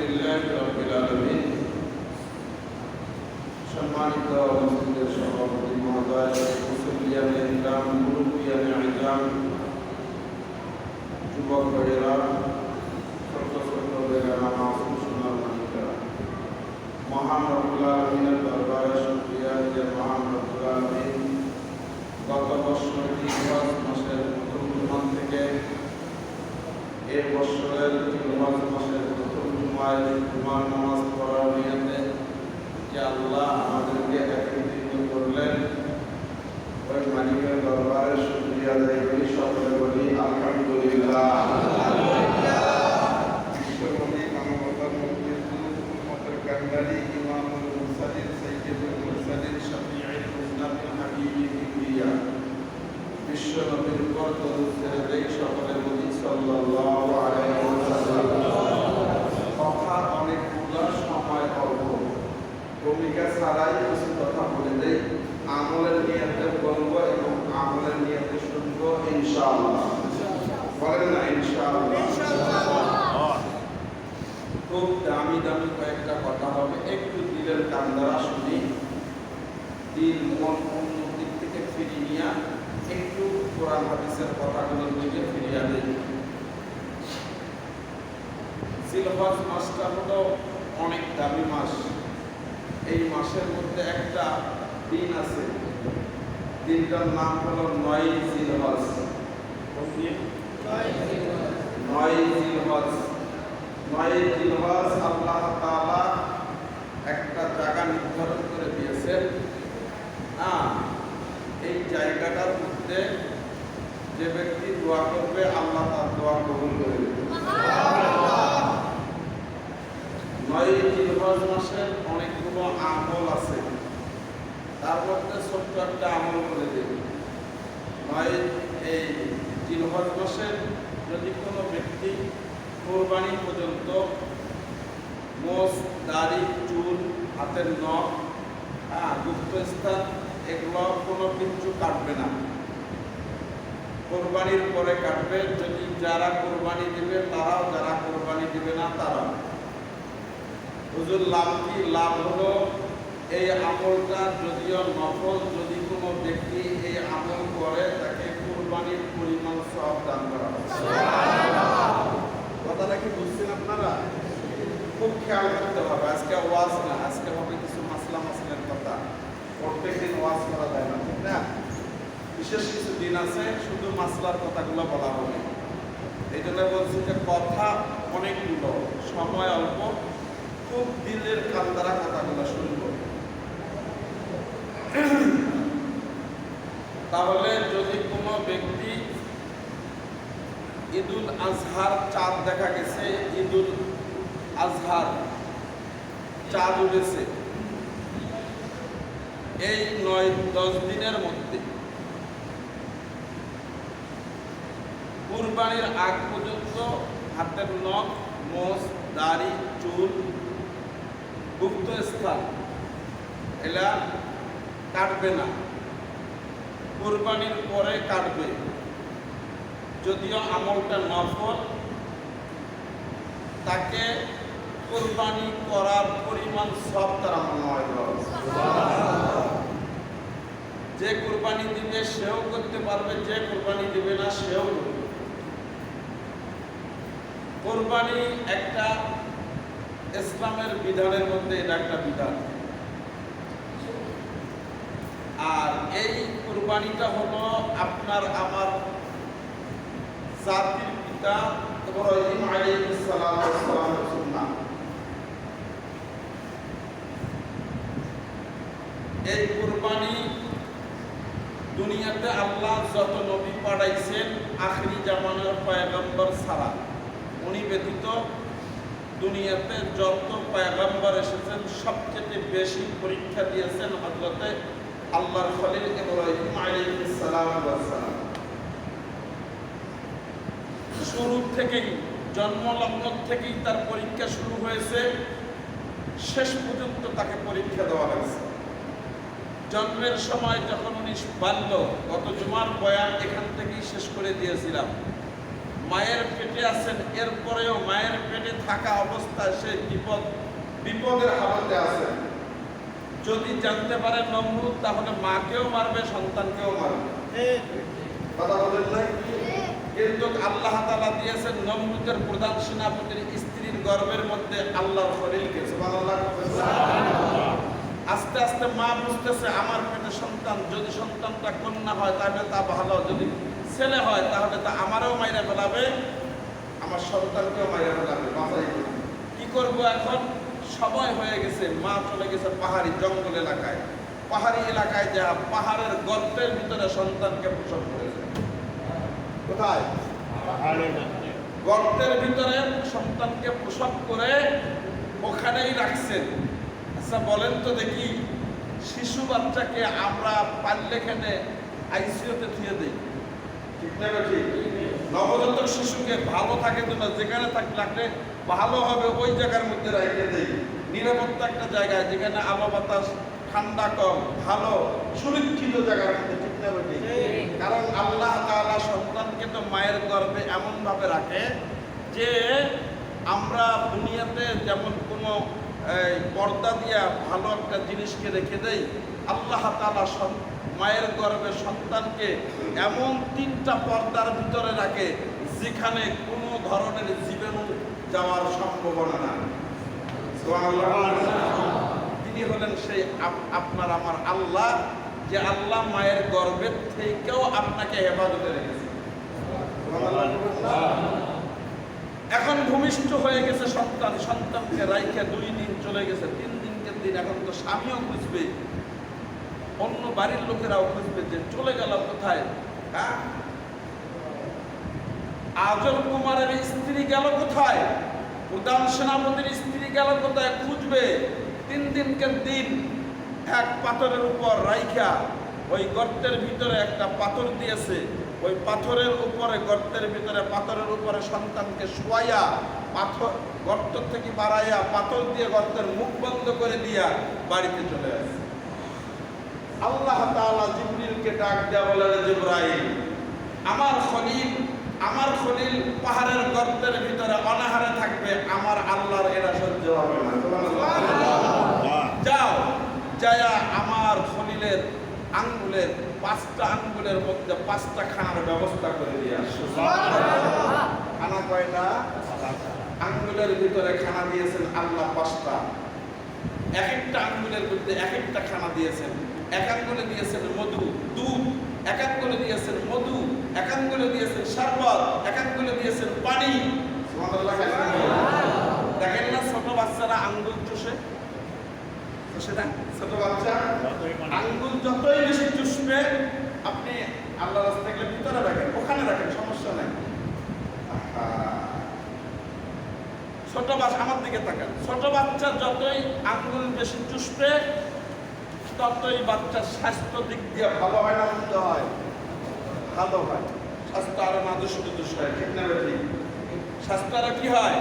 আলহামদুলিল্লাহ রাব্বিল আলামিন। সম্মানিত মসজিদের সভাপতি মহোদয়, মুসল্লিয়ানে ইকরাম, মুরব্বিয়ানে ইকরাম, যুবক ভাইয়েরা, ছোট ছোট ভাইয়েরা, মাসুম সোনার মালিকেরা, মহান রব্বুল আলামিনের দরবারে শুকরিয়া যে মহান রব্বুল আলামিন গত বছরের জিলহজ মাসের প্রথম জুমা থেকে এই বছরের জিলহজ মাসের প্রথম জুমায় জুমার নামাজ পড়ার নিয়তে যে আল্লাহ আমাদেরকে একত্রিত করলেন, ওই মালিকের দরবারে শুকরিয়া আদায় করি, সকলে বলি আলহামদুলিল্লাহ। বিশ্বকবি মানবতার উম্মতের কান্ডারি ইমামুল মুরসালিন সাইয়্যিদুল মুরসালিন শফিউল মুজনাবিল হাবিবিল কিবরিয়া বিশ্ব নবীর উপর দরুদ ছেড়ে দেই, সকলে বলি সাল্লাল্লাহু আলাইহি ওয়াসাল্লাম। কথা অনেকগুলো, সময় অল্প, ভূমিকা ছাড়াই কিছু কথা বলে দেই। আমলের নিয়তে বলবো এবং আমলের নিয়তে শুনবো ইনশাআল্লাহ। বলেন না ইনশাআল্লাহ। খুব দামি দামি কয়েকটা কথা হবে, একটু দিলের কান দ্বারা শুনি, দিল মন দিক থেকে ফিরিয়ে নিয়ে একটু কোরআন হাদিসের কথাগুলোর দিকে ফিরিয়ে দেই। জিলহজ মাসটা হলো অনেক দামি মাস। এই মাসের মধ্যে একটা দিন আছে, দিনটার নাম হলো 9 জিলহজ। 9 জিলহজ আল্লাহ তাআলা একটা জায়গা নির্ধারণ করে দিয়েছেন। এই জায়গাটার মধ্যে যে ব্যক্তি দোয়া করবে আল্লাহ তার দোয়া কবুল করে দেবেন। 9 জিলহজ মাসের অনেকগুলো আমল আছে, তার মধ্যে ছোট্ট একটা আমল করে দেবে। এই জিলহজ মাসের যদি কোনো ব্যক্তি কোরবানি পর্যন্ত মোষ, দাড়ি, চুল, হাতের নখ, গুপ্তস্থান এগুলো কোনো কিছু কাটবে না, কোরবানির পরে কাটবে। যদি যারা কোরবানি দিবে তারাও, যারা কোরবানি দিবে না তারাও। হুজুর লাভ কি? লাভ হলো এই আমলটা যদিও নফল, যদি কোনো ব্যক্তি এই আমল করে তাকে কোরবানির পরিমাণ সওয়াব দান করা হবে। কথাটা কি বুঝছেন আপনারা? খুব খেয়াল করতে হবে। আজকে ওয়াজ না, আজকে হবে কিছু মাসলার কথা। প্রত্যেকদিন ওয়াজ করা যায় না, ঠিক না? বিশেষ কিছু দিন আছে শুধু মাসলার কথাগুলো বলা হবে। এই জন্য বলছি যে কথা অনেকগুলো, সময় অল্প, খুব দিলের কান দ্বারা কথাগুলো শুনব। তাহলে যদি কোনো ব্যক্তি ঈদুল আজহার চাঁদ দেখা গেছে, ঈদুল আজহার চাঁদ উঠেছে, এই 9-10 দিনের মধ্যে কুরবানির আগ পর্যন্ত হাতের নখ, মোষ, দাড়ি, চুল, গুপ্ত স্থান এলা কাটবে না, কুরবানির পরে কাটবে। যদিও আমলটা নফল, তাকে কুরবানি করার পরিমাণ সব তার আমল নয়। যে কুরবানি দিবে সেও করতে পারবে, যে কুরবানি দিবে না সেও করবে। কুরবানি একটা ইসলামের বিধানের মধ্যে এটা একটা বিধান। আর এই কুরবানিটা হলো আপনার আমার জাতির পিতা ইব্রাহিম আলাইহিস সালামের সুন্নাহ। এই কুরবানি দুনিয়াতে আল্লাহ যত নবী পাঠাইছেন, আখিরি জামানার পয়গম্বর ছাড়া, উনি ব্যতীত দুনিয়াতে যত পয়গম্বর এসেছেন সবচেয়ে বেশি পরীক্ষা দিয়েছেন হযরতে আল্লাহর খলিল ইব্রাহিম আলাইহিস সালাম। শুরু থেকেই, জন্মলগ্ন থেকেই তার পরীক্ষা শুরু হয়েছে, শেষ পর্যন্ত তাকে পরীক্ষা দেওয়া হয়েছে। জন্মের সময় যখন উনি বাল্য, গত জুমার বয়ান এখান থেকেই শেষ করে দিয়েছিলাম। মায়ের পেটে আছেন, এরপরেও মায়ের পেটে থাকা অবস্থায় সে বিপদের হালতে আছেন। যদি জানতে পারে নমরুদ, তাহলে মাকেও মারবে, সন্তানকেও মারবে। কথা বলেন নাই? কিন্তু আল্লাহ তাআলা দিয়েছেন নমরুদের প্রধান সেনাপতির স্ত্রীর গর্ভের মধ্যে আল্লাহর খলিলকে। সুবহানাল্লাহ। আস্তে আস্তে মা বুঝতেছে আমার পেটে সন্তান, যদি সন্তানটা কন্যা হয় তাহলে তা ভালো, যদি ছেলে হয় তাহলে তা আমারও মাইরা ফেলাবে, আমার সন্তানকেও মাইরা ফেলাবে। কি করবো এখন? সময় হয়ে গেছে, মা চলে গেছে পাহাড়ি জঙ্গল এলাকায়। পাহাড়ি এলাকায় যা পাহাড়ের গর্তের ভিতরে সন্তানকে প্রসব করেছে। কোথায়? গর্তের ভিতরে সন্তানকে প্রসব করে ওখানেই রাখছেন। আচ্ছা বলেন তো দেখি, শিশু বাচ্চাকে আমরা পারলেখানে আইসিইউতে থুয়ে দিই, ঠিক না? ঠিক। নবজাতক শিশুকে ভালো থাকে তো না, যেখানে থাকলে ভালো হবে ওই জায়গার মধ্যে রেখে দেই, নিরাপত্তা একটা জায়গায়, যেখানে আলো বাতাস ঠান্ডা কম, ভালো সুরক্ষিত জায়গার মধ্যে, ঠিক না? ঠিক। কারণ আল্লাহ তাআলা সন্তানকে তো মায়ের গর্ভে এমন ভাবে রাখে যে আমরা দুনিয়াতে যেমন কোনো পর্দা দিয়া ভালো একটা জিনিসকে রেখে দেই, আল্লাহ তাআলা মায়ের গর্ভে সন্তানকে এমন 3টা পর্দার ভিতরে রাখে যেখানে কোনো ধরনের জীবাণু যাওয়ার সম্ভাবনা নাই। তিনি হলেন সেই আপনার আমার আল্লাহ, যে আল্লাহ মায়ের গর্ভের থেকেও আপনাকে হেফাজতে রেখেছে। এখন ভূমিষ্ঠ হয়ে গেছে সন্তান, সন্তানকে রাইখে 2 দিন চলে গেছে, 3 দিনকে দিন। এখন তো স্বামীও খুঁজবে, অন্য বাড়ির লোকেরাও খুঁজবে যে চলে গেল কোথায়। হ্যাঁ, আজল কুমারের স্ত্রী গেল কোথায়, প্রধান সেনাপতির স্ত্রী গেল কোথায়, খুঁজবে। 3 দিনকে দিন এক পাথরের উপর রাইখা, ওই গর্তের ভিতরে একটা পাথর দিয়েছে, ওই পাথরের উপরে, গর্তের ভিতরে পাথরের উপরে সন্তানকে শোয়াইয়া, পাথর গর্ত থেকে বাড়াইয়া পাথর দিয়ে গর্তের মুখ বন্ধ করে দিয়া বাড়িতে চলে আসে। আল্লাহ তাআলা জিবরিলকে ডাক দেয়া বলেন, জিবরাইল, আমার খলিল পাহাড়ের গর্তের ভিতরে অনাহারে থাকবে, আমার আল্লাহর এটা সহ্য হবে না। যাও, যায়া আমার খলিলের আঙ্গুলের 5টা আঙ্গুলের মধ্যে 5টা খানার ব্যবস্থা করে দিয়ে আসো। খানা কয়টা? আঙ্গুলের ভিতরে খানা দিয়েছেন আল্লাহ 5টা। এক একটা আঙ্গুলের মধ্যে এক একটা খানা দিয়েছেন। এক আঙ্গুলে দিয়েছেন মধু, দুধ, এক আঙ্গুলে দিয়েছেন মধু, এক আঙ্গুলে দিয়েছেন শরবত, এক আঙ্গুলে দিয়েছেন পানি। সুবহানাল্লাহ। দেখেন না ছোট বাচ্চারা আঙ্গুল চুষে, সেটা ছোট বাচ্চা আঙ্গুল যতই বেশি চুষবে, আপনি আল্লাহ রাস্তায় গেলে ভিতরে রাখেন, ওখানে রাখেন, সমস্যা নাই। ছোট বাচ্চা, আমার দিকে তাকান, ছোট বাচ্চা যতই আঙ্গুল বেশি চুষবে ততই বাচ্চার স্বাস্থ্য দিক দিয়ে ভালো হয় না মন্দ হয়? ভালো হয়। স্বাস্থ্য আরো নাদুস নুদুস হয়, ঠিক না? ঠিক। স্বাস্থ্য আরো কি হয়?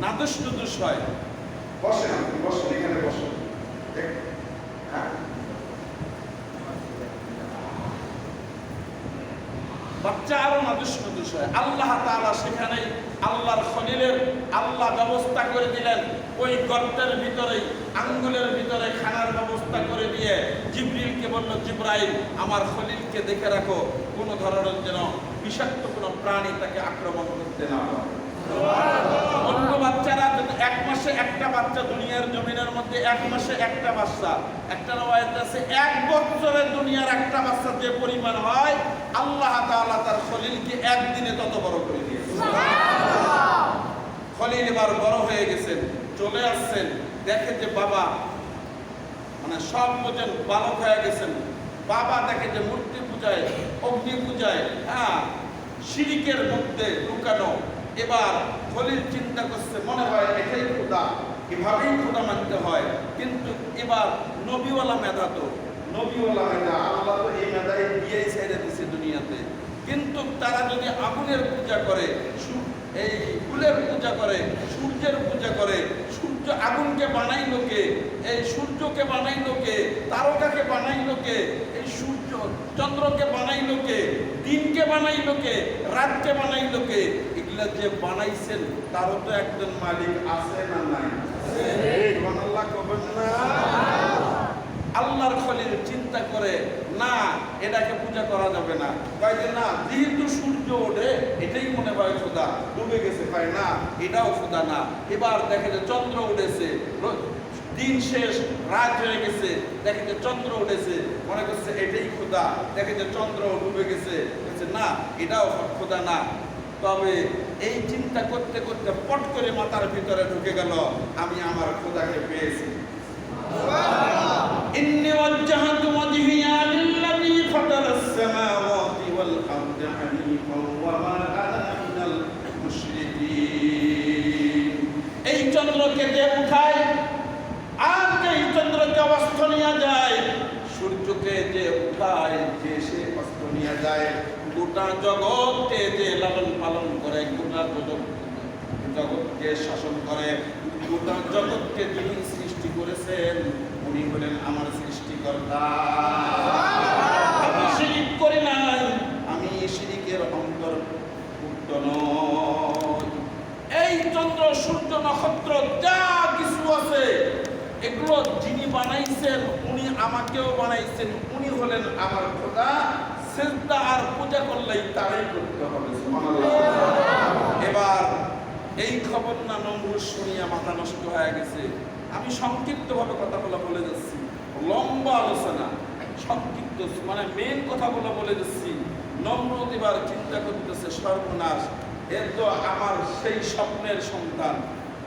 নাদুস নুদুস হয়। বসেন, বসেন, এখানে বসেন। বাচ্চা আরো নাদুস নুদুস হয়। আল্লাহ তাআলা সেখানে আল্লাহর খলিলের আল্লাহ ব্যবস্থা করে দিলেন, ওই গর্তের ভিতরেই আঙ্গুলের ভিতরে খানার ব্যবস্থা করে দিয়ে জিবরিলকে বলল, জিবরাইল, আমার খলিলকে দেখে রাখো, কোনো ধরনের যেন বিষাক্ত কোনো প্রাণী তাকে আক্রমণ করতে না পারে। অন্য বাচ্চারা 1 মাসে একটা বাচ্চা, দুনিয়ার জমিনের মধ্যে 1 মাসে একটা বাচ্চা, একটা রওয়ায়াত আছে 1 বছরে দুনিয়ার একটা বাচ্চা যে পরিমাণ হয়, আল্লাহ তাআলা তার খলিলকে একদিনে তত বড় করে দিয়েছেন। খলিল এবার বড় হয়ে গেছেন, চলে আসছেন, দেখে যে বাবা মানে সব বোঝেন বালক হয়ে গেছেন। বাবা দেখে যে মূর্তি পূজায়, অগ্নি পূজায়, হ্যাঁ, শিরিকের মধ্যে লুকানো। এবার খলিল চিন্তা করছে, মনে হয় এটাই খোদা, এভাবেই খোদা মানতে হয়। কিন্তু এবার নবীওয়ালা মেধা, তো নবীওয়ালা মেধা, আল্লাহ তো এই মেধাই দিয়েই ছেড়ে দিছে দুনিয়াতে। কিন্তু তারা যদি আগুনের পূজা করে, এই ফুলের পূজা করে, সূর্যের পূজা করে, সূর্য আগুনকে বানাইলো কে? এই সূর্যকে বানাইলো কে? তারকাকে বানাইলো কে? এই সূর্য চন্দ্রকে বানাইলো কে, দিনকে বানাইলো কে, রাতকে বানাইলো কে? এগুলা যে বানাইছেন তারও তো একজন মালিক আছে না নাই? সুবহানাল্লাহ কবেন না? আল্লাহর খলিল চিন্তা করে না এটাকে পূজা করা যাবে না, কয় যে না যেহেতু সূর্য ওঠে এটাই মনে হয় খোদা, ডুবে গেছে কয় না এটাও খোদা না। এবার দেখে যে চন্দ্র উঠেছে, দিন শেষ, রাত হয়ে গেছে, দেখে যে চন্দ্র উঠেছে, মনে করছে এটাই খোদা, দেখে যে চন্দ্র ডুবে গেছে, বলছে না এটাও খোদা না। তবে এই চিন্তা করতে করতে পট করে মাথার ভিতরে ঢুকে গেল আমি আমার খোদাকে পেয়েছি। إني وجهت وجهي للذي فطر السماوات والأرض حنيفا وما أنا من المشركين। এই চন্দ্রকে যে উঠায় আর যে চন্দ্রকে অস্ত নিয়ে যায়, সূর্যকে যে উঠায় যে সে অস্ত নিয়ে যায়, গোটা জগৎকে যে লালন পালন করে, গোটা জগৎকে শাসন করে, গোটা জগৎকে যিনি সৃষ্টি করেছেন উনি হলেন আমার সৃষ্টিকর্তা। আমি শিরিক করি নাই, আমি শিরিকের অন্তর্ভুক্ত নই। এই চন্দ্র সূর্য নক্ষত্র যা কিছু আছে এগুলো যিনি বানাইছেন উনি আমাকেও বানাইছেন, উনি হলেন আমার খোদা। সিজদা আর পূজা করলেই তারই করতে হবে। সুবহানাল্লাহ। এবার এই খবর না নমরুদ শুনিয়া মাথা নষ্ট হয়ে গেছে। আমি সংক্ষিপ্তভাবে কথাগুলো বলে যাচ্ছি, লম্বা আলোচনা সংক্ষিপ্ত মানে মেন কথাগুলো বলে যাচ্ছি। নমরুদ এবার চিন্তা করতেছে সর্বনাশ, এর তো আমার সেই স্বপ্নের সন্তান,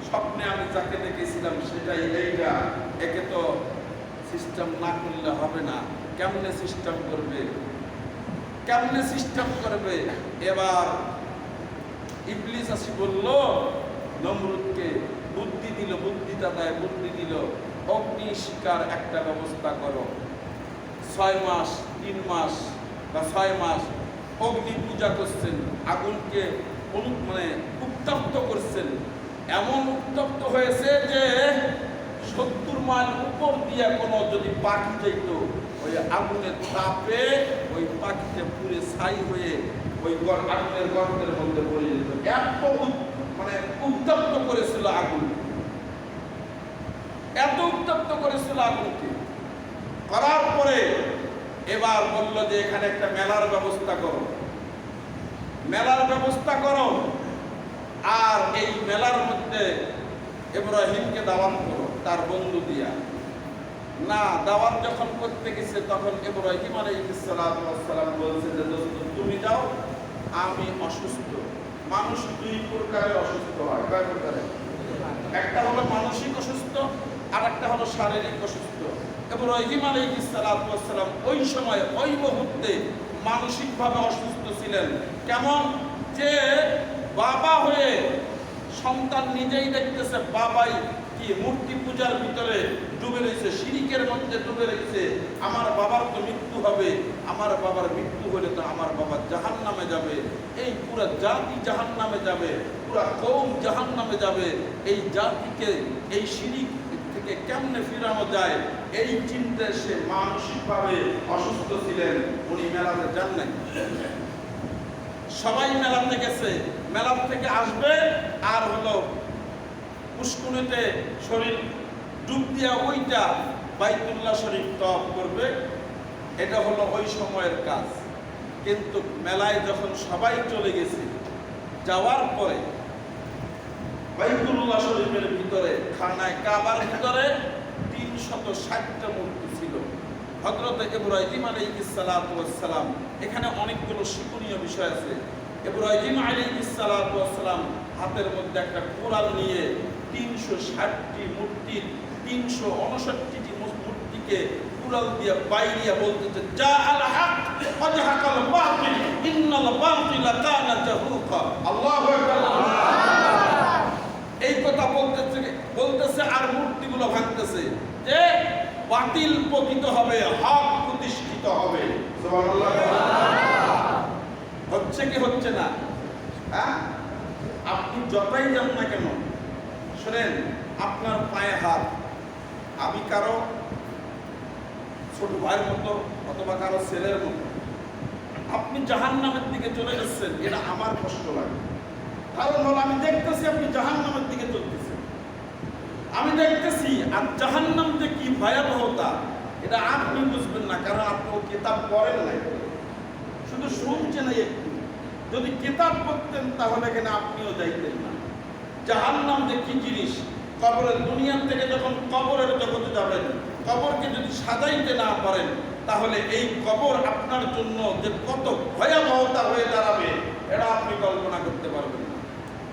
স্বপ্নে আমি যাকে দেখেছিলাম সেটাই এইটা, একে তো সিস্টেম না করলে হবে না। কেমনে সিস্টেম করবে, কেমনে সিস্টেম করবে? এবার ইবলিস আসি বলল নমরুদকে, বুদ্ধি দিল, বুদ্ধিটা দেয়, বুদ্ধি দিল অগ্নি শিকার একটা ব্যবস্থা করো। 6 মাস 3 মাস বা 6 মাস অগ্নি পূজা করছেন, আগুনকে মানে উত্তপ্ত করছেন, এমন উত্তপ্ত হয়েছে যে 70 মাইল উপর দিয়ে কোনো যদি পাখি যাইত ওই আগুনের তাপে ওই পাখিতে পুরে ছাই হয়ে ওই আগুনের গর্তের মধ্যে পড়ে যেত। এত মানে উত্তপ্ত করেছিল আগুন, এত উত্তপ্ত করেছিল আগুনকে। করার পরে এবার বলল যে এখানে একটা মেলার ব্যবস্থা করো, মেলার ব্যবস্থা করো, আর এই মেলার মধ্যে ইব্রাহিমকে দাওয়াত করো তার বন্ধু দিয়া। না, দাওয়াত যখন করতে গেছে তখন ইব্রাহিম আলাইহিস সালাম বলছে যে দোস্ত তুমি যাও, আমি অসুস্থ। মানুষ 2 প্রকারে অসুস্থ হয়, কয় প্রকারে? একটা হলো মানসিক অসুস্থ আর একটা হলো শারীরিক অসুস্থ। ইব্রাহিম আলাইহিস সালাম ওই সময় ওই মুহূর্তে মানসিকভাবে অসুস্থ ছিলেন। কেমন? যে বাবা হয়ে সন্তান নিজেই দেখতেছে বাবাই কি মূর্তি পূজার ভিতরে ডুবে রয়েছে, শিরিকের মধ্যে ডুবে রয়েছে। আমার বাবার তো মৃত্যু হবে, আমার বাবার মৃত্যু হলে তো আমার বাবা জাহান্নামে যাবে, এই পুরা জাতি জাহান্নামে যাবে, পুরা কওম জাহান্নামে যাবে। এই জাতিকে এই শিরিক থেকে কেমনে ফিরানো যায় এই চিন্তায় সে মানসিকভাবে অসুস্থ ছিলেন। উনি মেলাতে যান নাই। সবাই মেলাতে গেছে, মেলার থেকে আসবে আর হলো পুষ্কুনিতে শরীর ডুব দিয়া ওইটা বাইতুল্লাহ শরীফ তওয়াফ করবে, এটা হলো ওই সময়ের কাজ। কিন্তু মেলায় যখন সবাই চলে গেছে, যাওয়ার পরে বাইতুল্লাহ শরীফের ভিতরে খানায় কাবার ভিতরে 360টা মূর্তি ছিল। হযরত ইব্রাহিম আলাইহিস সালাম, এখানে অনেকগুলো শিক্ষণীয় বিষয় আছে। ইব্রাহিম আলাইহিস সালাম হাতের মধ্যে একটা কোরআন নিয়ে 360টি মূর্তির 359টি মূর্তিকে কোরআন দিয়ে বাইরিয়া বলতেছে যা আল হক ওয়া হাকাল বাতিল ইন্নাল বাতিলা কানা জাহুকা। আল্লাহু আকবার। এই কথা বলতেছে আর মূর্তিগুলো ভাঙতেছে যে বাতিল পতিত হবে, হক প্রতিষ্ঠিত হবে। সুবহানাল্লাহ। হচ্ছে কি হচ্ছে না? হ্যাঁ, আপনি যতই যান না কেন, শুনেন, আপনার পায়ে হাত, আমি কারো ছোট ভাইয়ের মতো অথবা কারো ছেলের মতো আপনি জাহান্নামের দিকে চলে যাচ্ছেন, এটা আমার কষ্ট লাগে। কারণ হলো আমি দেখতেছি আপনি জাহান্নামের দিকে চলতেছেন, আমি দেখতেছি। আর জাহান্নাম যে কি ভয়াবহতা এটা আপনি বুঝবেন না, কারণ আপনি ও কিতাব পড়েন নাই, শুধু শুনছেন। একটু যদি কিতাব পড়তেন তাহলে কেন আপনিও যাইতেন না। জাহান্নাম যে কি জিনিস, কবরের দুনিয়ার থেকে যখন কবরের জগতে যাবেন, কবরকে যদি সাজাইতে না পারেন তাহলে এই কবর আপনার জন্য যে কত ভয়াবহতা হয়ে দাঁড়াবে এটা আপনি কল্পনা করতে পারবেন না,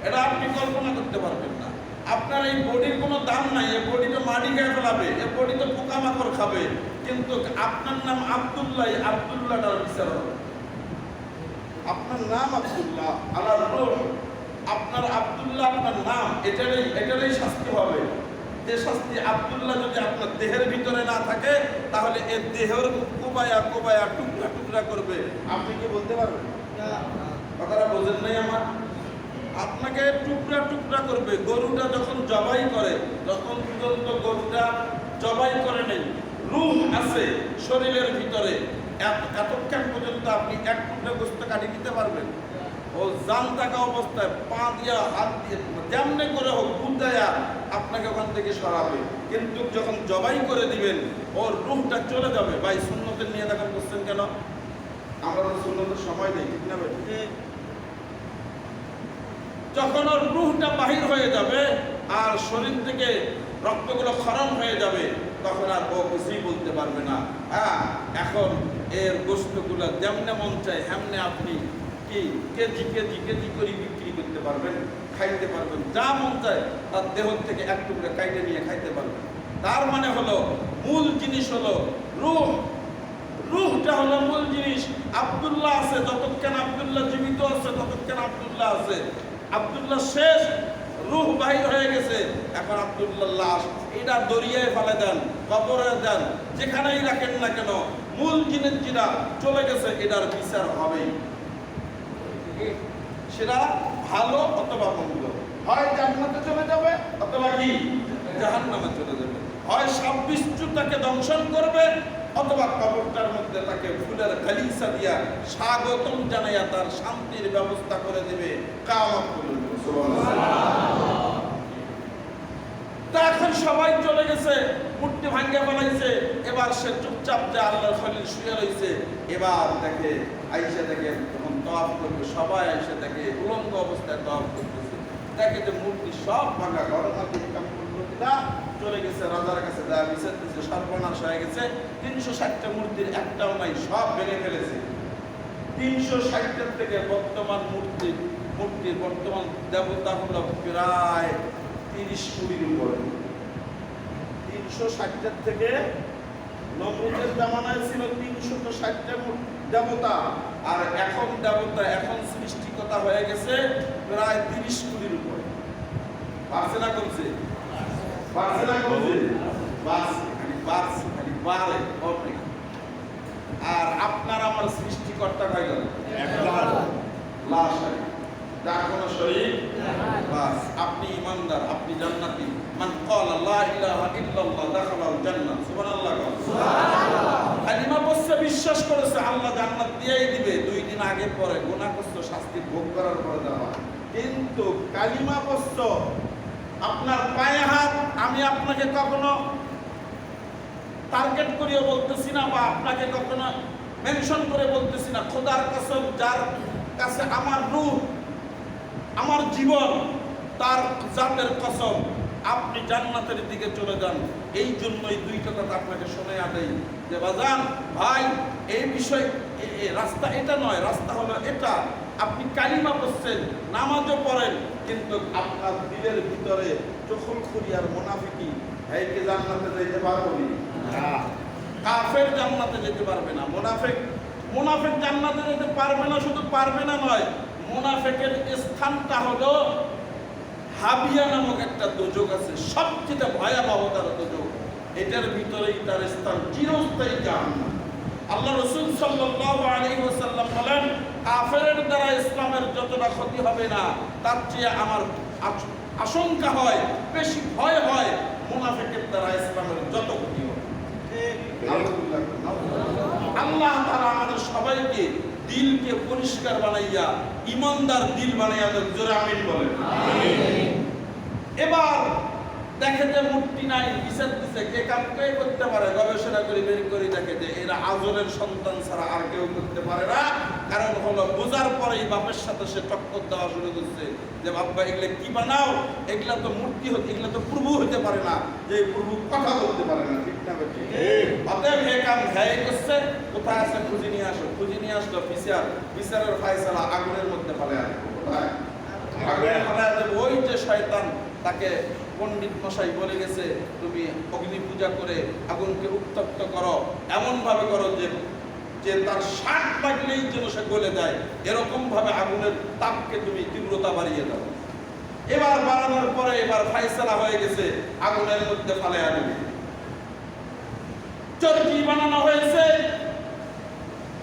এটা আপনি কল্পনা করতে পারবেন না। আপনার এই বডির কোনো দাম নাই, এই বডি তো মাটি খেয়ে ফেলাবে, এই বডি তো পোকামাকড় খাবে, কিন্তু আপনার নাম আব্দুল্লাহ, আব্দুল্লাহটার বিচার হবে। আপনার নাম আব্দুল্লাহ, আল্লাহর রূহ, আপনার আব্দুল্লাহ আপনার নাম, এটারই শাস্তি হবে। যে শাস্তি আব্দুল্লাহ যদি আপনার দেহের ভিতরে না থাকে তাহলে এর দেহের কোবায়া কোবায়া টুকরা টুকরা করবে। আপনি কি বলতে পারবেন? কথাটা বোঝেন নাই আমার? আপনাকে টুকরা টুকরা করবে। গরুটা যখন জবাই করে, যখন পর্যন্ত গরুটা জবাই করে নেই, রূহ আছে শরীরের ভিতরে, এতক্ষণ পর্যন্ত আপনি এক টুকরা গোস্ত কাটিয়ে দিতে পারবেন? ও জান থাকা অবস্থায় পা দিয়া হাত দিয়ে যেমনি করে হোক বুঝায়া আপনাকে ওখান থেকে সরাবে, কিন্তু যখন জবাই করে দিবেন ওর রূহটা চলে যাবে। ভাই সুন্নতের নিয়ে দেখা করছেন কেন? আমরা তো সুন্নতের সময় নেই, ঠিক না ভাই? যখন ওর রূহটা বাহির হয়ে যাবে আর শরীর থেকে রক্তগুলো ক্ষরণ হয়ে যাবে তখন আর ও কিছুই বলতে পারবে না। হ্যাঁ, এখন এর গোস্তগুলো যেমনে মন চায় হেমনে আপনি কি কেজি কেজি কেজি করে বিক্রি করতে পারবেন, খাইতে পারবেন, যা মন চায় তার দেহ থেকে এক টুকরা কাইটে নিয়ে খাইতে পারবেন। তার মানে হলো মূল জিনিস হলো রূহ। রূহটা হলো মূল জিনিস। আব্দুল্লাহ আছে, যতক্ষণ আব্দুল্লাহ জীবিত আছে ততক্ষণ আব্দুল্লাহ আছে। আব্দুল্লাহ শেষ, রূহ বাহির হয়ে গেছে, এখন আব্দুল্লাহ লাশ। এটা দরিয়ায় ফেলে দেন, কবরে দেন, যেখানেই রাখেন না কেন, মূল জিনিস যেটা চলে গেছে এটার বিচার হবেই। সেটা ভালো অথবা মন্দ, হয় জান্নাতে চলে যাবে অথবা কি জাহান্নামে চলে যাবে, হয় সাব্বিষ্টতাকে দংশন করবে অথবা কবরটার মধ্যে তাকে ফুলের গালিচা দিয়া স্বাগতম জানাইয়া তার শান্তির ব্যবস্থা করে দেবে কিয়ামত পর্যন্ত। সুবহানাল্লাহ। তা এখন সবাই চলে গেছে, মূর্তি ভাঙ্গে বানাইছে, এবার সে চুপচাপ যে আল্লাহর খলিল শুয়ে রয়েছে। এবার দেখে আয়েশা দেখে যখন তওয়াফ করবে, সবাই আয়েশা দেখে উলঙ্গ অবস্থায় তওয়াফ করতেছে, দেখে যে মূর্তি সব ভাঙা, ঘরের মধ্যে মূর্তিটা চলে গেছে, রাজার কাছে যা বিচার দিচ্ছে সর্বনাশ হয়ে গেছে। 360টা মূর্তির একটাও নাই, সব ভেঙে ফেলেছে। 360টার থেকে বর্তমান মূর্তির বর্তমান দেবতা হলো প্রায় 30 কোটির উপরে। 360টার থেকে নমরুদের জামানায় ছিল 360টা দেবতা, আর এখন দেবতা এখন সৃষ্টিকতা হয়ে গেছে প্রায় 30 কোটির উপরে। পারছে না কমছে? পারছে না কমছে? খালি বাড়ে হবে। আর আপনার আমার সৃষ্টিকর্তা কয় গেল? লাশ যার কোনো শরীর, বাস আপনি ইমানদার, আপনি জান্নাতি। মান ক্বালা লা ইলাহা ইল্লাল্লাহ দাখালাল জান্নাত। সুবহানাল্লাহ। কালিমা পড়ছে, বিশ্বাস করেছে আল্লাহ জান্নাত দিয়েই দিবে। 2 দিন আগে পরে গুনাহ করছে, শাস্তি ভোগ করার পরে যাওয়া। কিন্তু কালিমা পড়ছে, আপনার পায়ে হাত, আমি আপনাকে কখনো টার্গেট করিয়ে বলতেছি না বা আপনাকে কখনো মেনশন করে বলতেছি না, খোদার কসম যার কাছে আমার রূহ, আমার জীবন, তার জাতের কসম, আপনি জান্নাতের দিকে চলে যান। এই জন্যই 2টা কথা আপনাকে শোনায়া দেই যে বাজান ভাই, এই বিষয় রাস্তা এটা নয়, রাস্তা হলো এটা। আপনি কালিমা পড়ছেন, নামাজও পড়েন, কিন্তু আপনার দিলের ভিতরে চখলখুরি আর মুনাফিকি, এই কি জান্নাতে যেতে পারবে না? কাফের জান্নাতে যেতে পারবে না। মুনাফিক জান্নাতে যেতে পারবে না, শুধু পারবে না নয়, মুনাফিকের স্থানটা হলো হাবিয়া নামক একটা দোজক আছে, সবচেয়ে ভয়াবহতার দোজক। এটার ভিতরেই তার স্থান, চিরস্থায়ী জাহান্নাম। আল্লাহ রাসূল সাল্লাল্লাহু আলাইহি ওয়াসাল্লাম বলেন, কাফেরের দ্বারা ইসলামের যতটা ক্ষতি হবে না, তার চেয়ে আমার আশঙ্কা হয়, বেশি ভয় হয় মুনাফিকের দ্বারা ইসলামের যত ক্ষতি হবে। আল্লাহ তাআলা আমাদের সবাইকে দিলকে পরিষ্কার বানাইয়া ইমানদার দিল বানাইয়া দেন। জোরে আমিন বলেন। এবার দেখে যে মূর্তি নাই, বিচার দিচ্ছে কে কাম কে করতে পারে, গবেষণা করে বের করে দেখে যে এরা আজরের সন্তান ছাড়া আর কেউ করতে পারে না। কারণ হলো বোঝার পরেই বাপের সাথে সে টক্কর দেওয়া শুরু করছে যে বাপ্পা এগুলো কি বানাও, এগুলা তো মূর্তি হতে, এগুলা তো প্রভু হতে পারে না, যে প্রভু কথা বলতে পারে না। ঠিক না বেটি? অতএব এ কাম ভয় করছে, কোথায় আছে খুঁজে নিয়ে আসো। খুঁজে নিয়ে আসলো বিচারের ফায়সালা আগুনের মধ্যে ফেলে আসবে। কোথায়? আগুনে ফেলে দেবে। ওই যে শয়তান, তাকে পণ্ডিত মশাই বলে গেছে তুমি অগ্নি পূজা করে আগুনকে উত্তপ্ত করো, এমন ভাবে করো যে তার শাক লাগলেই যেন সে গলে দেয়, এরকম ভাবে আগুনের তাপকে তুমি তীব্রতা বাড়িয়ে দাও। এবার বাড়ানোর পরে এবার ফায়সালা হয়ে গেছে আগুনের মধ্যে ফালাইয়া দেবে। চরকি বানানো হয়েছে,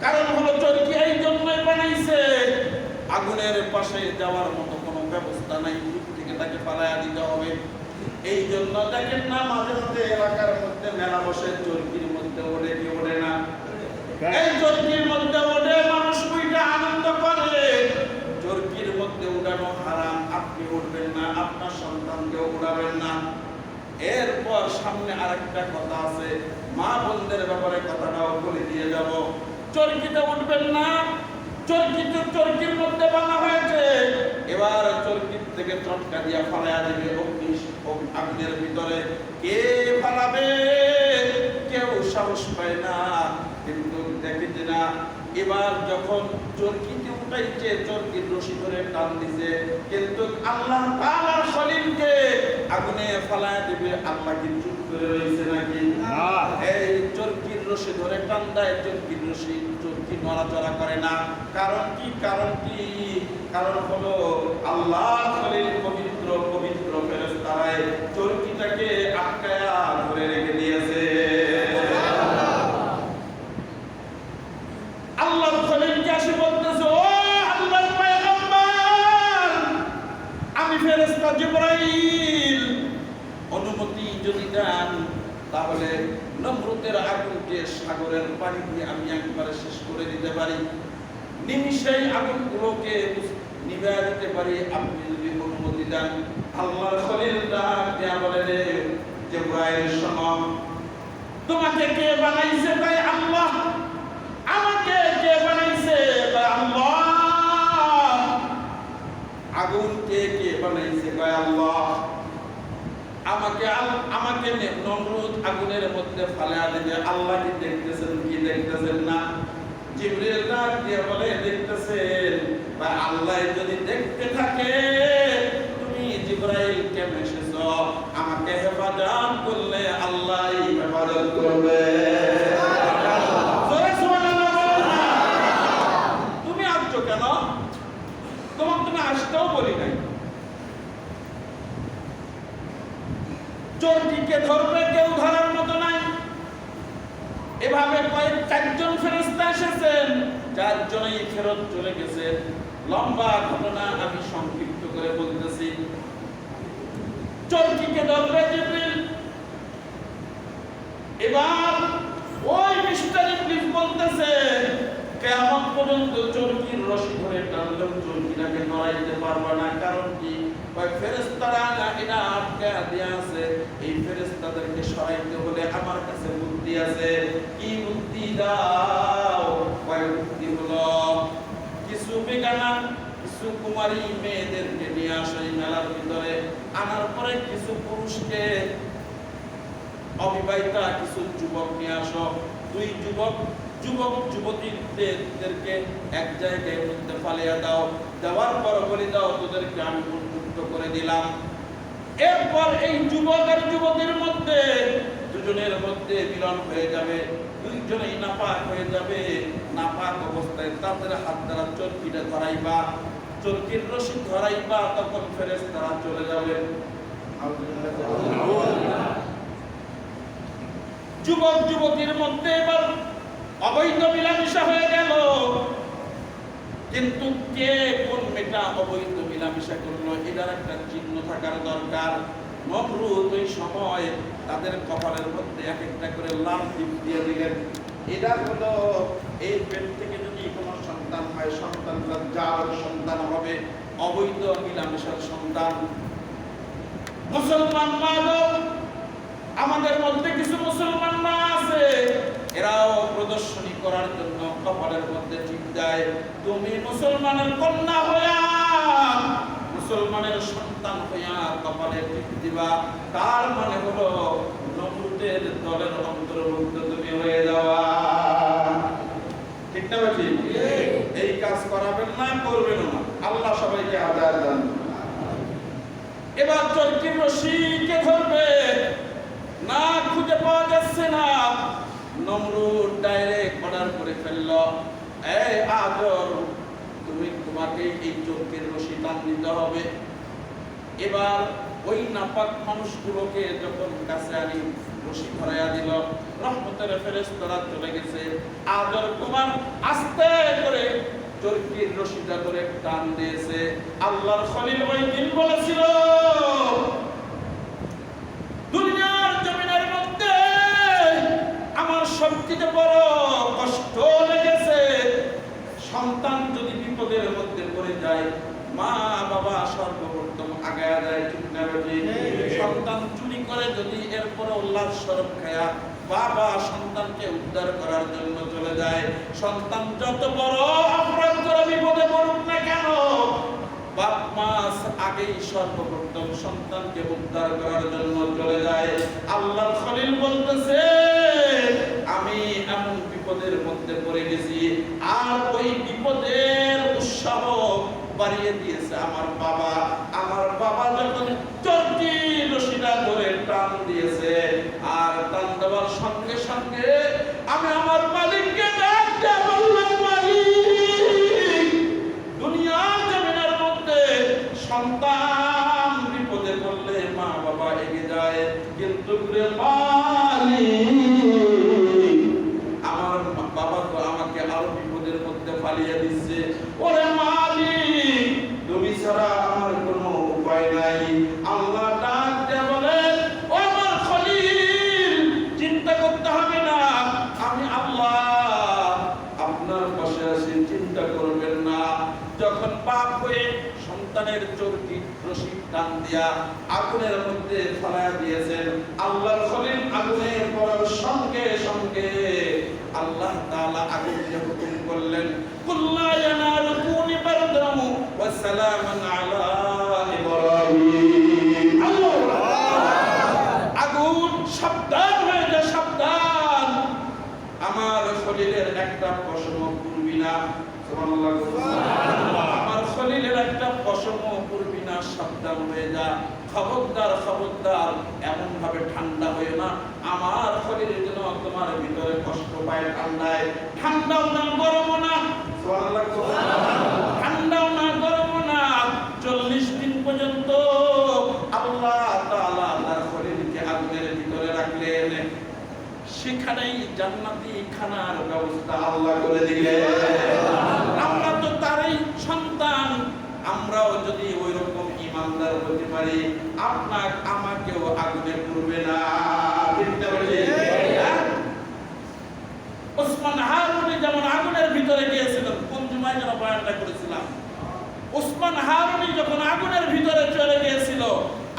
কারণ হলো চরকি এই জন্যই বানাইছে আগুনের পাশে যাওয়ার মতো কোনো ব্যবস্থা নাই, দূর থেকে তাকে ফালাইয়া দিতে হবে। এই জন্য দেখেন না মাঝে মাঝে এলাকার মধ্যে মেলা বসে, চরকির মধ্যে ওঠে কি ওঠে না, এই চরকির মধ্যে ওঠে মানুষ ওইটা আনন্দ করে। চরকির মধ্যে উঠানো হারাম, আপনি উঠবেন না, আপনার সন্তানকেও উড়াবেন না। এরপর সামনে আরেকটা কথা আছে, মা বোনদের ব্যাপারে কথাটাও বলে দিয়ে যাব। চরকিতে উঠবেন না, চরকির মধ্যে বানা হয়েছে, এবার চরকির থেকে চটকা দিয়া ফালাইয়া দেবে আগুনের ভিতরে। কে ফালাবে? কেউ সাহস পায় না, কিন্তু দেখেছে না। এবার যখন চরকিতে উঠাইছে, চরকির রশি ধরে টান দিছে, কিন্তু আল্লাহ তাআলার খলিলকে আগুনে ফালাইয়া দেবে। আল্লাহ কি চুপ করে রয়েছে নাকি? এই চরকির রশি ধরে টান দেয়, চরকির রশি চরকি নড়াচড়া করে না। কারণ কি? কারণ হলো আল্লাহ খলিল পবিত্র পবিত্র ফেরেশতারায় চরকিটাকে আটকায়া ধরে রেখে দিয়েছে। আল্লাহ খলিলকে এসে বলতেছে, ও আল্লাহর পয়গম্বর, আমি ফেরেশতা জিবরাইল, অনুমতি যদি দেন তাহলে নমরুদের আগুনকে সাগরের পানি দিয়ে আমি একবারে শেষ করে দিতে পারি, নিমিষেই আগুনগুলোকে নিভিয়ে দিতে পারি, আপনি যদি অনুমতি দেন। আল্লাহর খলিল ডাক দিয়া বলে, রে জিবরাইল শোনো, তোমাকে কে বানাইছে? তাই আল্লাহ। আমাকে কে বানাইছে? তাই আল্লাহ। আগুনকে কে বানাইছে? তাই আল্লাহ। আমাকে নমরুদ আগুনের মধ্যে ফালাইয়া দেবে। আল্লাহ কি দেখতেছেন কি দেখতেছেন না? জিবরিল ডাক দিয়ে বলে, দেখতেছেন। বা আল্লাহ যদি দেখতে থাকে, তুমি জিবরাইল কেন এসেছো? আমাকে হেফাজত করলে আল্লাহই হেফাজত করবে। তুমি আসছো কেন? তুমি আসতেও বলি নাই। চোরটিকে ধরবে, কেউ ধরার মতো নাই। এভাবে চারজন ফেরেশতা এসেছেন, চারজনেই ফেরত চলে গেছেন। লম্বা ঘটনা আমি সংক্ষিপ্ত করে বলতেছি। চোরটিকে ধরবে জিবরিল। এবার ওই মিস্টার ইবলিস বলতেছে, কিয়ামত পর্যন্ত চোরকির রশি ধরে টানলেও চোরকিটাকে নড়াইতে পারবে না। কারণ কি? ফেরেশতারা এটা আটকে দিয়ে আছে। এই ফেরেশতাদেরকে সরাইতে হলে আমার কাছে বুদ্ধি আছে। কি বুদ্ধি দাও? বুদ্ধি হলো কিছু বেগানা, কিছু কুমারী মেয়েদেরকে নিয়ে আসো এই মেলার ভিতরে। আনার পরে কিছু পুরুষকে, অবিবাহিতা কিছু যুবক নিয়ে আসো। দুই যুবক যুবতীদেরকে এক জায়গায় মধ্যে ফালিয়ে দাও। দেওয়ার পর বলে দাও, তোদেরকে আমি উন্মুক্ত করে দিলাম। এরপর এই যুবক আর যুবতীর মধ্যে দুজনের মধ্যে মিলন হয়ে যাবে। দুইজনেই নাপাক হয়ে যাবে। নাপাক অবস্থায় তাদের হাত দ্বারা চরকিটা ধরাইবা, চরকির রশি ধরাইবা, তখন ফেরেশতারা চলে যাবে। যুবক যুবতীর মধ্যে এবার অবৈধ মিলামিশা হয়ে গেল। কিন্তু কে কোন মেয়েটা অবৈধ মিলামিশা করলো, এটার একটা চিহ্ন থাকার দরকার। নমরুদ ওই সময় তাদের কপালের মধ্যে এক একটা করে লাল টিপ দিয়ে দিলেন। এটা হলো এই পেট থেকে যদি কোনো সন্তান হয়, সন্তানটা যার সন্তান হবে, অবৈধ মিলামেশার সন্তান। মুসলমান মানব আমাদের মধ্যে কিছু মুসলমান না আছে, এরাও প্রদর্শনী করার জন্য কপালের মধ্যে টিপ দেয়। তুমি মুসলমানের কন্যা হইয়া, মুসলমানের সন্তান হইয়া কপালে টিপ দিবা, তার মানে হলো নমরুদের দলের অন্তর্ভুক্ত তুমি হয়ে যাওয়া। ঠিক না ভাই? এই কাজ করাবেন না, করবেন না। আল্লাহ সবাইকে আদায় দান। এবার চরকির রশিকে ধরবে না, খুঁজে পাওয়া যাচ্ছে না। নমরুদ ডাইরেক্ট অর্ডার করে ফেলল, এই আদর, তোমাকে এই চরকির রশি টান দিতে হবে। এবার ওই নাপাক মানুষগুলোকে যখন কাছে আনি রশি ধরাইয়া দিল, রহমতের ফেরেশতারা চলে গেছে। আদর কুমার আস্তে করে চরকির রশিটা ধরে টান দিয়েছে। আল্লাহর খলিল ওই দিন বলেছিল, দুনিয়ার জমিনের মধ্যে আমার সবচেয়ে বড় কষ্ট লেগেছে, সন্তান যদি বিপদের মধ্যে পড়ে যায়, মা বাবা সর্বপ্রথম আগায়া যায়। ঠিক না বেটি? সন্তান চুরি করে যদি এরপরে উল্লাস স্বরূপ খায়া বাবা সন্তানকে উদ্ধার করার জন্য চলে যায়। সন্তান যত বড় অপরাধ করে বিপদে পড়ুক না কেন, বাপ মা আগেই সর্বপ্রথম সন্তানকে উদ্ধার করার জন্য চলে যায়। আল্লাহর খলিল বলতেছে, আমি এমন বিপদের মধ্যে পড়ে গেছি, আর ওই বিপদের উৎসাহ বাড়িয়ে দিয়েছে আমার বাবা। আমার বাবা যখন চরকি রশিটা ধরে টান দিয়েছে, আর টান দেওয়ার সঙ্গে সঙ্গে আমি আমার মালিককে ডাকতে বললাম, মালিক, দুনিয়ার জমিনের মধ্যে সন্তান বিপদে পড়লে মা বাবা এগিয়ে যায়, কিন্তু মালিক, আমার বাবা তো আমাকে আরো বিপদের মধ্যে ফালিয়ে দিচ্ছে। ওরে মালিক, তুমি ছাড়া আমার কোনো উপায় নাই। আল্লাহ ডাক দিয়ে বলেন, ও আমার খলিল, চিন্তা করতে হবে না, আমি আল্লাহ আপনার পাশে আছি, চিন্তা করবেন না। যখন বাপ হয়ে সন্তানের চরকি রশি টান দিয়া আগুনের মধ্যে ফেলাইয়া দিয়েছেন, আল্লাহর খলিল আগুনে পড়ার সঙ্গে সঙ্গে আল্লাহ তাআলা আগুনকে হুকুম করলেন, কুল্লা ইয়ানারু কুনি বারদাহু ওয়া সালামান আলা ইব্রাহিম। আগুন সাবধান হয়ে যা, সাবধান, আমার খলিলের একটা পশম পুরবি না। সুবহানাল্লাহ। আমার খলিলের একটা পশম পুরবি না, সাবধান হয়ে যা। খবরদার, খবরদার, এমন ভাবে ঠান্ডা হয়ে না, আমার খলিল যেন তোমার ভিতরে কষ্ট পায়। ঠান্ডায় ঠান্ডাও না, গরমও না। সুবহানাল্লাহ। ঠান্ডাও না, গরমও না। 40 দিন পর্যন্ত আল্লাহ তাআলা তার খলিলকে আগুনের ভিতরে রাখলেন। সেখানেই জান্নাতি খানার ব্যবস্থা আল্লাহ করে দিলেন। আমরা তো তারই সন্তান, আমরাও যদি ওই রকম ইমানদার হতে পারি, আপনার আমাকেও আগুনে পুড়বে না। ওসমান হারুনি যেমন আগুনের ভিতরে গিয়েছিলেন, কোন জুমায় যেন বয়ানটা করেছিলাম, ওসমান হারুনি যখন আগুনের ভিতরে চলে গিয়েছিল,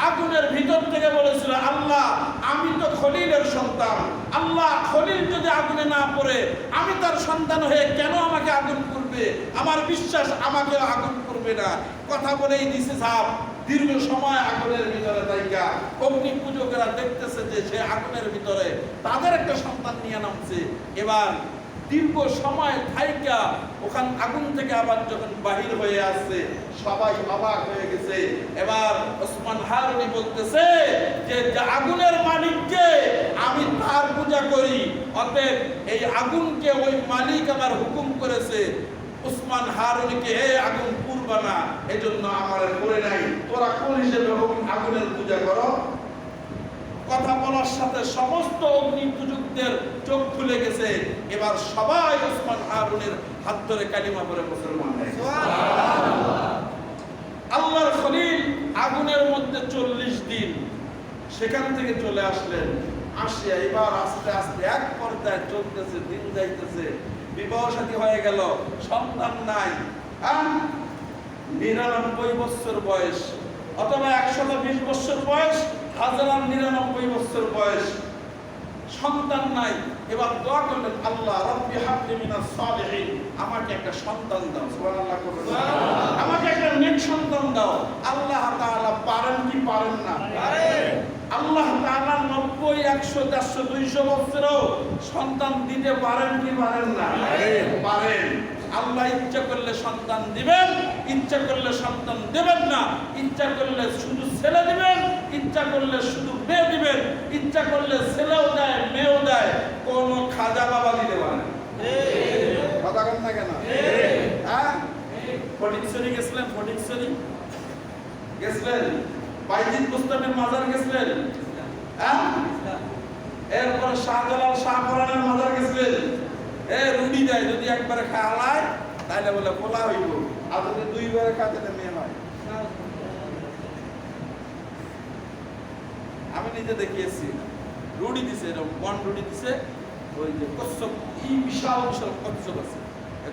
আগুনের ভিতর থেকে বলেছিল, আল্লাহ, আমি তো খলিলের সন্তান, আল্লাহ, খলিল যদি আগুনে না পড়ে আমি তার সন্তান হয়ে কেন আমাকে আগুন করবে? আমার বিশ্বাস আমাকে আগুন করবে না। কথা বলেই দিছে সাহেব, দীর্ঘ সময় আগুনের ভিতরে তাইকা অগ্নি পূজকেরা দেখতেছে যে সে আগুনের ভিতরে তাদের একটা সন্তান নিয়ে নামছে। এবার দীর্ঘ সময় থাইকা ওখান আগুন থেকে আবার যখন বাহির হয়ে আসছে, সবাই অবাক হয়ে গেছে। এবার ওসমান হারুনি বলতেছে যে আগুনের মালিককে আমি তার পূজা করি, অতএব এই আগুনকে ওই মালিক আমার হুকুম করেছে, ওসমান হারুনিকে এই আগুন পুড়বা না, এজন্য আমার করে নাই, তোরা কোন হিসেবে আগুনের পূজা করো? কথা বলার সাথে সমস্ত অগ্নি পূজকদের চোখ খুলে গেছে। এবার সবাই ওসমান হারুনের হাত ধরে কালিমা পড়ে মুসলমান হয়ে গেছে। আল্লাহর খলিল আগুনের মধ্যে 40 দিন সেখান থেকে চলে আসলেন। আসিয়া এবার আস্তে আস্তে এক পর্যায়ে চলতেছে, দিন যাইতেছে, বিবাহ শাদী হয়ে গেল, সন্তান নাই। 99 বছর বয়স অথবা 120 বছর বয়স, হাজার 99 বছর বয়স, সন্তান নাই। এবার দোয়া করলেন, আল্লাহ রব্বি হাবলি মিনাস সালিহিন, আমাকে একটা সন্তান দাও। সুবহানাল্লাহ করবেন, আমাকে একটা নেক সন্তান দাও। আল্লাহ তাআলা পারেন কি পারেন না? পারেন। আল্লাহ তাআলা 90, 100, 400, 200 বছরেও সন্তান দিতে পারেন কি পারেন না? পারেন। আল্লাহ ইচ্ছা করলে সন্তান দিবেন, ইচ্ছা করলে সন্তান দেবেন না, ইচ্ছা করলে শুধু ছেলে দিবেন, ইচ্ছা করলে শুধু মেয়ে দিবেন, ইচ্ছা করলে ছেলেও দেয় মেয়েও দেয়, কোন খাজা বাবা দিতে পারে। কথা বলেন না কেন? হ্যাঁ, ফটিকছড়ি গেছিলেন, ফটিকছড়ি গেছিলেন, বাইজিদ মুস্তাফির মাজার গেছিলেন, হ্যাঁ, এরপর শাহজালাল শাহপরানের মাজার গেছিলেন। রুটি দেয়, যদি একবারে খাওয়ায় তাহলে বলে পোলা হইব, আর যদি 2 বারে খাতে মেয়ে হয়। আমি নিজে দেখিয়েছি, রুটি দিছে, এরকম বন রুটি দিছে, ওই যে কচ্ছপ, এই বিশাল বিশাল কচ্ছপ আছে,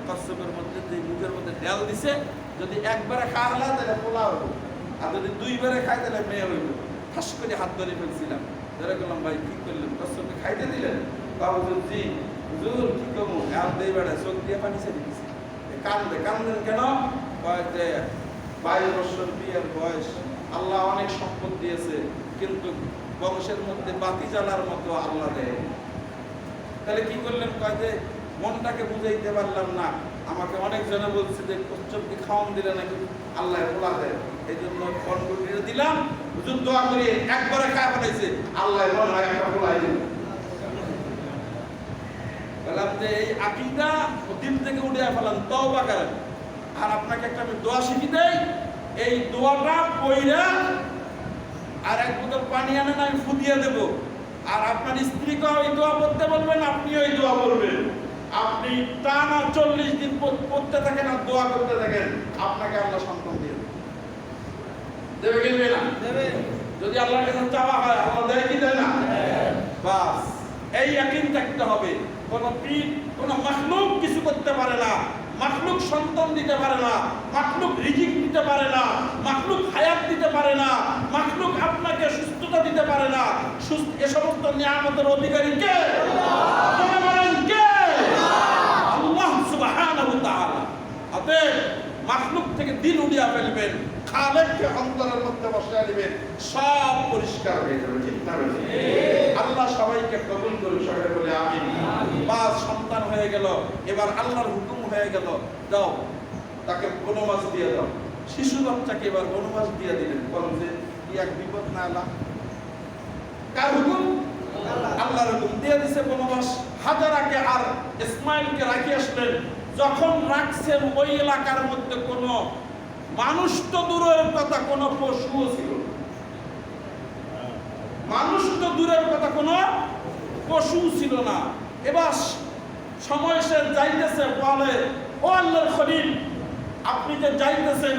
কচ্ছপের মধ্যে যে মুখের মধ্যে ডাল দিছে, যদি একবারে খাওয়া তাহলে পোলা হইব, আর যদি 2 বারে খায় তাহলে মেয়ে হইব। ঠাস করে হাত ধরে ফেলছিলাম, ধরে গেলাম, ভাই কি করলেন, কচ্ছপকে খাইতে দিলেন? বাবু জি হুজুর কি কমু, আর দেই বেড়া, চোখ দিয়ে পানি ছেড়ে দিছে। কান্দেন কেন? 22 বছর বিয়ের বয়স, আল্লাহ অনেক সম্পদ দিয়েছে, কিন্তু বংশের মধ্যে বাতি জ্বালার মতো আল্লাহ দেয়। তাহলে কি করলেন? যে মনটাকে বুঝাইতে পারলাম না। আমাকে অনেক জনে বলছে যে কচ্ছপকে খাওয়ান দিলে নাকি আল্লাহ পোলা দেয়, এই জন্য কন্ট্রোল দিলাম। হুজুর দোয়া করি, একবারে খায় ফেলাইছে, আল্লাহ মনে হয় একটা পোলাই দিল। বললাম যে এই আকীদা দিল থেকে উঠিয়ে ফেলান, তওবা করেন। আর আপনাকে একটা আমি দোয়া শিখি দেই, এই দোয়াটা পড়া আর 1 বোতল পানি আনেন, আমি ফুদিয়ে দেব, আর আপনার স্ত্রীকে ওই দোয়া পড়তে বলবেন, আপনি ওই দোয়া পড়বেন। আপনি টানা 40 দিন পড়তে থাকেন আর দোয়া করতে থাকেন, আপনাকে আল্লাহ সন্তান দিয়ে দেবে। কি দেবে না? দেবে। যদি আল্লাহর কাছে চাওয়া হয়, আল্লাহ দেয় কি দেয় না? বাস এই ইয়াকিন থাকতে হবে। কোন পীর, কোন মাখলুক কিছু করতে পারে না, মাখলুক সন্তান দিতে পারে না, মাখলুক রিজিক দিতে পারে না, মাখলুক হায়াত দিতে পারে না, মাখলুক আপনাকে সুস্থতা দিতে পারে না। এ সমস্ত নিয়ামতের অধিকারী কে? আল্লাহ। বলেন কে? আল্লাহ সুবহানাহু ওয়া তাআলা। অতএব মাখলুক থেকে দিল উড়িয়ে ফেলবেন, খালেককে অন্তরের মধ্যে বসায় দিবেন, সব পরিষ্কার হয়ে যাবে। ঠিক না? আল্লাহ সবাইকে কবুল করুন, সবাই বলে আমিন। বাস সন্তান হয়ে গেল, এবার আল্লাহর হুকুম হয়ে গেল, দাও তাকে বনবাস দিয়ে দাও। শিশু বাচ্চাকে এবার বনবাস দিয়ে দিলেন। বলেন যে কি এক বিপদ না আল্লাহ, কার হুকুম? আল্লাহর হুকুম দিয়ে দিছে বনবাস। হাজারাকে আর ইসমাইলকে রাখি আসলেন। যখন রাখছেন ওই এলাকার মধ্যে কোনো মানুষ তো দূরের কথা, কোনো পশুও ছিল না। মানুষ তো দূরের কথা, কোনো পশু ছিল না। এবার সময় সে যাইতেছে, বলে ও আল্লাহর খলিল, আপনি যে যাইতেছেন,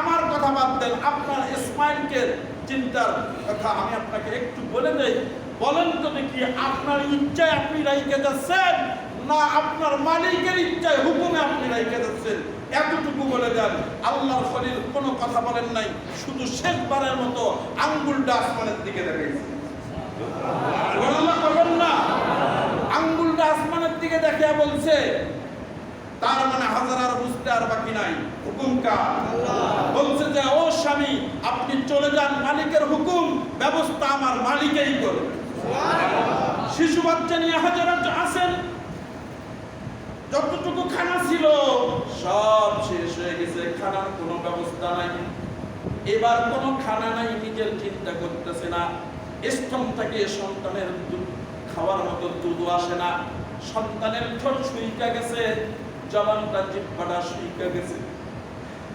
আমার কথা বাদ দেন, আপনার ইসমাইলকে চিন্তার কথা আমি আপনাকে একটু বলে দেই। বলেন তো দেখি, আপনার ইচ্ছায় আপনি রাইকে যাচ্ছেন না আপনার মালিকের ইচ্ছায় হুকুমে আপনি রাইকে যাচ্ছেন? এতটুকু বলে দেন। আল্লাহর খলিল কোনো কথা বলেন নাই, শুধু শেষবারের মতো আঙ্গুলটা আসমানের দিকে দেখাইছে। সুবহানাল্লাহ করবেন না? আঙ্গুলটা আসমানের দিকে দেখিয়া বলছে, তার মানে হাজার আর বুঝতে আর বাকি নাই, হুকুম কার? বলছে যে ও স্বামী, আপনি চলে যান, মালিকের হুকুম ব্যবস্থা আমার মালিকই করবে। শিশু বাচ্চা নিয়ে হাজার আসেন, যতটুকু খানা ছিল সব শেষ হয়ে গেছে, খানার কোনো ব্যবস্থা নাই। এবার কোনো খানা নাই, নিজের চিন্তা করতেছে না। স্তন থেকে সন্তানের খাওয়ার মতো দুধ আসে না, সন্তানের ঠোঁট শুইকা গেছে, জবানটা জিহ্বাটা শুইকা গেছে।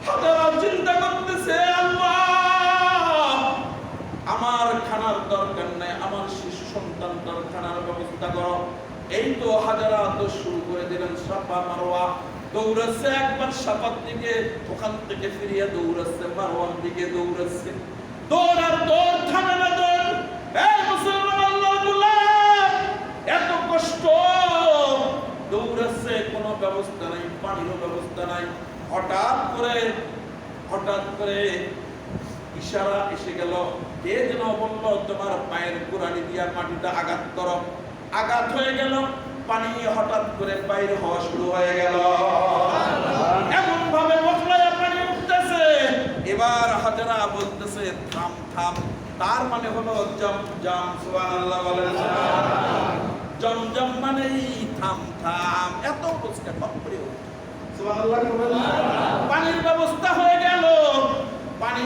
হাজারা চিন্তা করতেছে, আল্লাহ আমার খানার দরকার নাই, আমার শিশু সন্তানটার খানার ব্যবস্থা করো। এই তো হাজারা তো শুরু করে দিলেন সাফা মারওয়া, দৌড়াচ্ছে একবার সাফার দিকে, ওখান থেকে ফিরিয়ে দৌড়াচ্ছে মারওয়ার দিকে, দৌড়াচ্ছে, দৌড় আর দৌড়, থামে না দৌড়। হঠাৎ করে ইশারা এসে গেল, কে যেন বলল তোমার পায়ের কুড়ালি দিয়া মাটিটা আঘাত করো। আঘাত হয়ে গেল, পানি হঠাৎ করে বাইরে হওয়া শুরু হয়ে গেল, এমন ভাবে বকলায় পানি উঠতেছে। এবার হাজেরা বলতেছে থাম থাম, তার মানে হলো জমজম। সুবহানাল্লাহ বলেন। জমজম মানে থাম থাম, এত বুঝতে কম করে সুবহানাল্লাহ বলেন। পানির ব্যবস্থা হয়ে গেল, পানি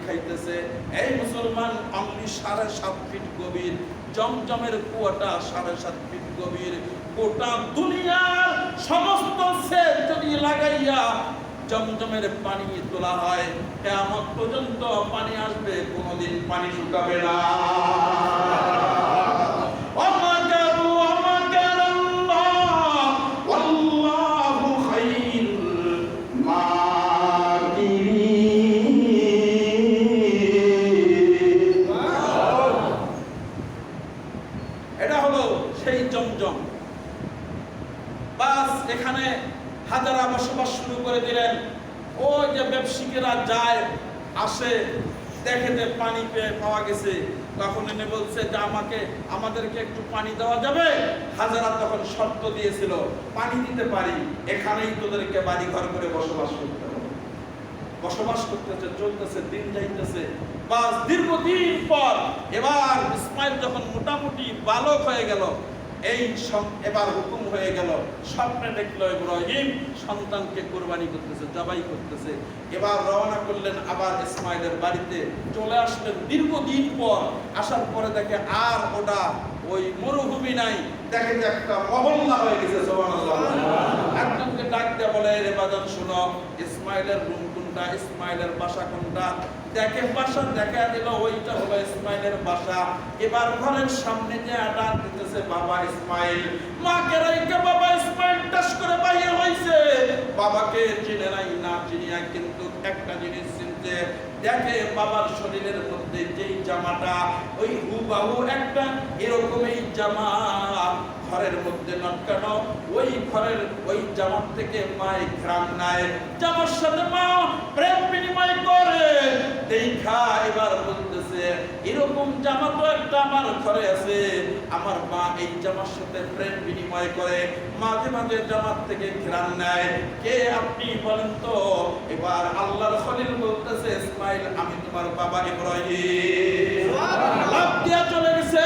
খাইতেছে। এই মুসলমান, অনলি 7.5 ফিট গভীর জমজমের কুয়াটা, 7.5 ফিট গভীর। গোটা দুনিয়ার সমস্ত সেচ যদি লাগাইয়া জমজমের পানি তোলা হয়, কিয়ামত পর্যন্ত পানি আসবে, কোনোদিন পানি শুকাবে না। এখানে হাজারা বসবাস শুরু করে দিলেন। ওই যে ব্যবসায়ীরা যায় আসে, দেখে যে পানি পাওয়া গেছে, তখন এনে বলছে যে আমাদেরকে একটু পানি দেওয়া যাবে। হাজারা তখন শর্ত দিয়েছিল, পানি দিতে পারি, এখানেই তোদেরকে বাড়ি ঘর করে বসবাস করতে হবে। বসবাস করতেছে, চলতেছে, দিন যাইতেছে। বাস দীর্ঘদিন পর এবার ইসমাইল যখন মোটামুটি বালক হয়ে গেল, এবার হুকুম হয়ে গেল, স্বপ্নে দেখলো ইব্রাহিম সন্তানকে কুরবানি করতেছে, জবাই করতেছে। এবার রওনা করলেন আবার ইসমাইলের বাড়িতে, চলে আসলেন দীর্ঘদিন পর। আসার পরে দেখে আর ওটা ওই মরুভূমি নাই, দেখে যে একটা মহল্লা হয়ে গেছে। সুবহানাল্লাহ। একজনকে ডাক দিয়ে বলে, রে বাজান শুনো, ইসমাইলের রুম কোনটা, ইসমাইলের বাসা কোনটা? দেখে বাসা দেখা দিল, ওইটা হলো ইসমাইলের বাসা। এবার ঘরের সামনে যে ডাক দিতেছে, বাবা ইসমাইল। মাকে রাইকে বাবা ইসমাইল টাস করে বাইরে হইছে। বাবাকে চিনে নাই, না চিনিয়া কিন্তু একটা জিনিস চিনতে, দেখে বাবার শরীরের মধ্যে যেই জামাটা, ওই হুবাহু একটা এরকমই জামা ঘরের মধ্যে লটকানো। ওই ঘরের ওই জামার থেকে মায়ের ঘ্রাণ নাই, জামার সাথে মা প্রেম বিনিময় করে। দেখা এবার বলতেছে, এরকম জামা তো একটা আমার ঘরে আছে, আমার মা এই জামার সাথে প্রেম বিনিময় করে, মাঝে মাঝে জামার থেকে ঘ্রাণ নেয়। কে আপনি বলেন তো? এবার আল্লাহর খলিল বলতেছে, ইসমাইল আমি তোমার বাবা ইব্রাহিম। লাফ দিয়া চলে গেছে,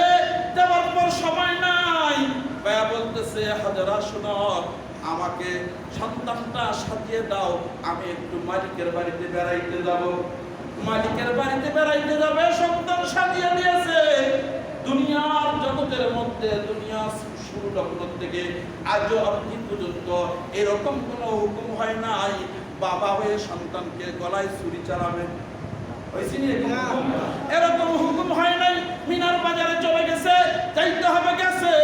যাবার পর সময় নাই। ভাইয়া বলতেছে, হাজারা শোনো, আমাকে সন্তানটা সাজিয়ে দাও, আমি একটু মালিকের বাড়িতে বেড়াইতে যাব। মালিকের বাড়িতে বেড়াইতে যাবে, সন্তান সাজিয়ে দিয়েছে। দুনিয়ার জগতের মধ্যে, দুনিয়া শুরু লগ্ন থেকে আজও অবধি পর্যন্ত এরকম কোনো হুকুম হয় নাই বাবা হয়ে সন্তানকে গলায় ছুরি চালাবে। এরকম হুকুম হয় নাই। মিনার বাজারে চলে গেছে, যাইতে হবে, গেছে।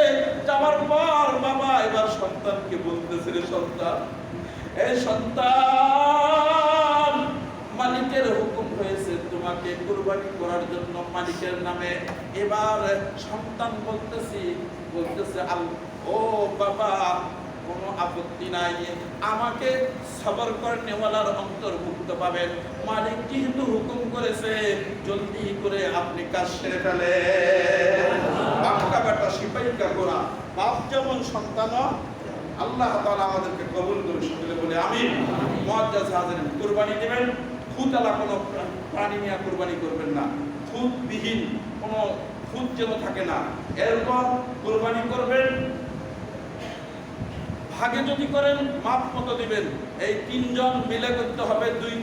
যাওয়ার পর বাবা এবার সন্তানকে বলতেছে, রে সন্তান, এই সন্তান, মালিকের হুকুম হয়েছে তোমাকে কুরবানি করার জন্য মালিকের নামে। এবার সন্তান বলতেছে ও বাবা, কোনো আপত্তি নাই, আমাকে সবর করে নেওয়ালার অন্তর্ভুক্ত পাবেন। মালিক যেহেতু হুকুম করেছে, জলদি করে আপনি কাজ সেরে ফেলে। বাপকা বেটা সিপাহী কা গোরা, বাপ যেমন সন্তানও। আল্লাহ তাআলা আমাদেরকে কবুল করুন, সকলে বলে আমিন। মুআজ্জাজ হাজিরিন, কুরবানি দিবেন, খুদালা কোনো প্রাণী নিয়ে কুরবানি করবেন না, খুদবিহীন কোনো খুদ যেন থাকে না। এরপর কুরবানি করবেন, ভাগে যদি করেন মাপ মতো দিবেন। এই 3 জন মিলে করতে হবে, 2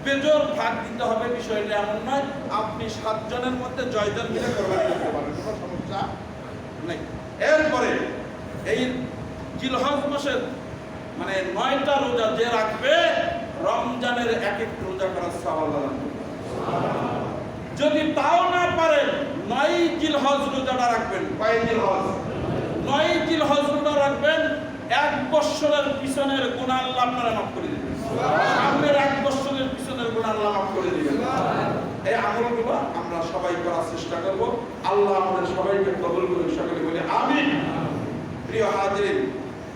বেজোর ভাগ দিতে হবে। বিষয়টা এমন নয় আপনি 7 জনের মধ্যে 6 জন মিলে কুরবানি করতে পারেন, কোনো সমস্যা নেই। এরপরে এই জিলহজ মাসের মানে 9টা রোজা যে রাখবে, রমজানের এক এক রোজা করার সওয়াব আল্লাহ দান করবেন। যদি তাও না পারেন, 9 জিলহজ রোজাটা রাখবেন। কয় জিলহজ? 9 জিলহজ রোজা রাখবেন। 1 বছরের পিছনের গুনাহ আল্লাহ আপনারা মাফ করে দিবেন। সামনের 1 বছরের পিছনের গুনাহ আল্লাহ মাফ করে দিবেন। এই আমলগুলো আমরা সবাই করার চেষ্টা করব। আল্লাহ আমাদের সবাইকে কবুল করুন, সকলে বলে আমিন। প্রিয় হাজিরিন,